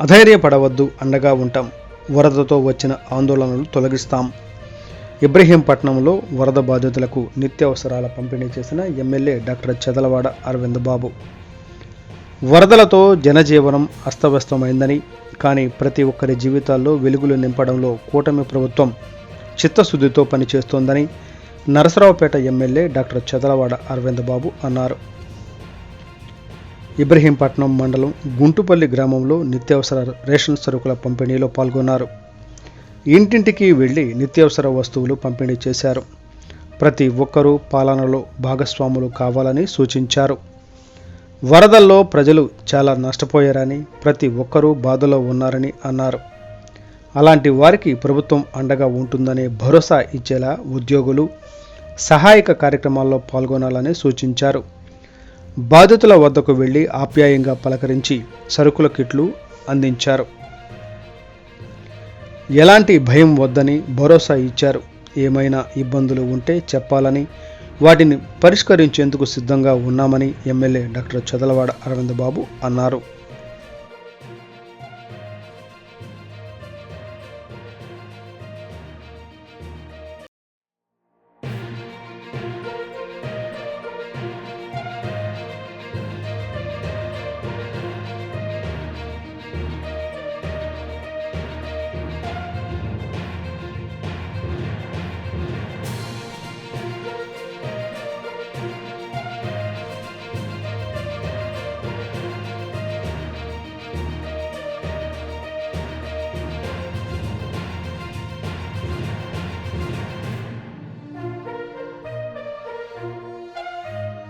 అధైర్యపడవద్దు, అండగా ఉంటాం. వరదతో వచ్చిన ఆందోళనలు తొలగిస్తాం. ఇబ్రహీంపట్నంలో వరద బాధితులకు నిత్యావసరాల పంపిణీ చేసిన ఎమ్మెల్యే డాక్టర్ చదలవాడ అరవింద్ బాబు. వరదలతో జనజీవనం అస్తవ్యస్తమైందని, కానీ ప్రతి ఒక్కరి జీవితాల్లో వెలుగులు నింపడంలో కూటమి ప్రభుత్వం చిత్తశుద్ధితో పనిచేస్తోందని నరసరావుపేట ఎమ్మెల్యే డాక్టర్ చదలవాడ అరవింద్ బాబు అన్నారు. ఇబ్రహీంపట్నం మండలం గుంటుపల్లి గ్రామంలో నిత్యావసర రేషన్ సరుకుల పంపిణీలో పాల్గొన్నారు. ఇంటింటికి వెళ్లి నిత్యావసర వస్తువులు పంపిణీ చేశారు. ప్రతి ఒక్కరూ పాలనలో భాగస్వాములు కావాలని సూచించారు. వరదల్లో ప్రజలు చాలా నష్టపోయారని, ప్రతి ఒక్కరూ బాధలో ఉన్నారని అన్నారు. అలాంటి వారికి ప్రభుత్వం అండగా ఉంటుందనే భరోసా ఇచ్చేలా ఉద్యోగులు సహాయక కార్యక్రమాల్లో పాల్గొనాలని సూచించారు. బాధితుల వద్దకు వెళ్లి ఆప్యాయంగా పలకరించి సరుకుల కిట్లు అందించారు. ఎలాంటి భయం వద్దని భరోసా ఇచ్చారు. ఏమైనా ఇబ్బందులు ఉంటే చెప్పాలని, వాటిని పరిష్కరించేందుకు సిద్ధంగా ఉన్నామని ఎమ్మెల్యే డాక్టర్ చదలవాడ అరవింద్ బాబు అన్నారు.